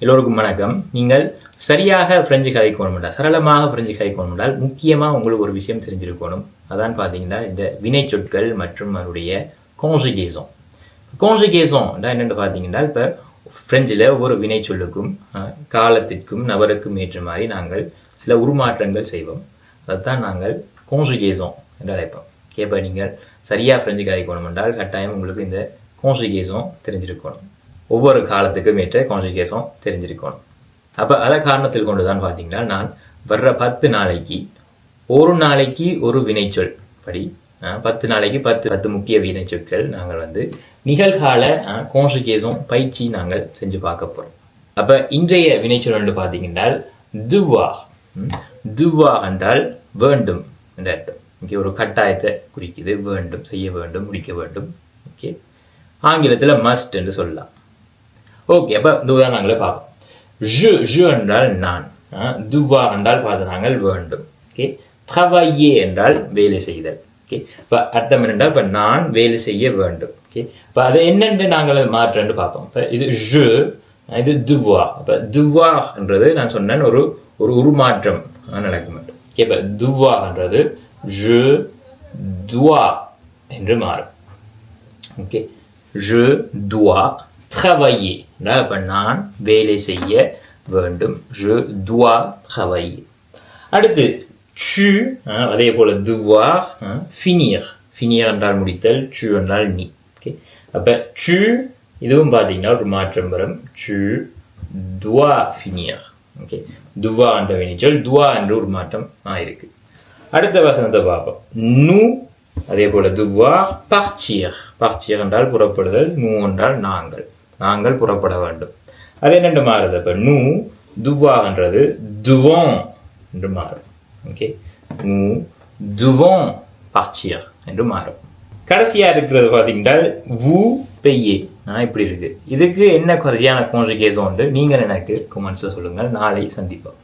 எல்லோருக்கும் வணக்கம். நீங்கள் சரியாக பிரெஞ்சு கதைக்கணும் என்றால், சரளமாக பிரெஞ்சு கதைக்கணும் என்றால் முக்கியமாக உங்களுக்கு ஒரு விஷயம் தெரிஞ்சிருக்கணும். அதான் பார்த்தீங்கன்னா இந்த வினைச்சொற்கள் மற்றும் அவருடைய கான்ஜுகேஷன். கான்ஜுகேஷன் என்னென்னு பார்த்தீங்கன்னா, இப்போ பிரெஞ்சில் ஒவ்வொரு வினைச்சொல்லுக்கும் காலத்திற்கும் நபருக்கும் ஏற்ற மாதிரி நாங்கள் சில உருமாற்றங்கள் செய்வோம். அதைத்தான் நாங்கள் கான்ஜுகேஷன் என்று அழைப்போம். இப்போ நீங்கள் சரியாக பிரெஞ்சு கதைக்கணும் என்றால் கட்டாயம் உங்களுக்கு இந்த கான்ஜுகேஷன் தெரிஞ்சிருக்கணும். ஒவ்வொரு காலத்துக்கும் ஏற்ற கான்ஜுகேஷன் தெரிஞ்சிருக்கணும். அப்போ அதை காரணத்தில் கொண்டு தான் பார்த்தீங்கன்னா, நான் வர்ற 10 நாளைக்கு ஒரு நாளைக்கு ஒரு வினைச்சொல் படி 10 நாளைக்கு 10 முக்கிய வினைச்சொற்கள் நாங்கள் நிகழ்கால கான்ஜுகேஷன் பயிற்சி நாங்கள் செஞ்சு பார்க்க போகிறோம். அப்போ இன்றைய வினைச்சொல் என்று பார்த்தீங்கன்னா devoir. devoir என்றால் வேண்டும் என்ற அர்த்தம். ஓகே, ஒரு கட்டாயத்தை குறிக்குது. வேண்டும், செய்ய வேண்டும், முடிக்க வேண்டும். ஓகே, ஆங்கிலத்தில் மஸ்ட் என்று சொல்லலாம். ஓகே, அப்போ இந்த உதாரணங்களை பார்ப்போம். ஜு என்றால் நான், devoir என்றால் பார்த்து நாங்கள் வேண்டும். ஓகே, travailler என்றால் வேலை செய்தல். ஓகே, இப்போ அர்த்தம் என்னென்றால் இப்போ நான் வேலை செய்ய வேண்டும். ஓகே, இப்போ அதை என்னென்று நாங்கள் மாற்றன்னு பார்ப்போம். இப்போ இது ஜு, இது devoir. அப்போ devoir என்றது நான் சொன்னேன் ஒரு உருமாற்றம் நடக்கும். ஓகே, இப்போ devoir என்றது je dois என்று மாறும். Okay, je dois travailler. இப்போ நான் வேலை செய்ய வேண்டும். je dois travailler. அடுத்து tu, அதே போல devoir, finir. finir என்றால் முடித்தல், tu என்றால் நீ. ஓகே, அப்போ tu இதுவும் பார்த்தீங்கன்னா ஒரு மாற்றம் வரும். tu dois finir. Okay, devoir என்ற வினைச்சொல் dois என்ற ஒரு மாற்றம் ஆயிருக்கு. அடுத்த வசனத்தை பார்ப்போம். nous, அதே போல devoir, partir. partir என்றால் புறப்படுதல், nous என்றால் நாங்கள் புறப்பட வேண்டும். அது என்னென்று மாறுது? இப்போ nous devoir என்றது devons என்று மாறும். ஓகே, nous devons partir என்று மாறும். கடைசியா இருக்கிறது பார்த்தீங்கன்னா vous payez. இப்படி இருக்கு. இதுக்கு என்ன சரியான கான்ஜுகேஷன் உண்டு? நீங்கள் எனக்கு கமெண்ட்ஸில் சொல்லுங்கள். நாளை சந்திப்போம்.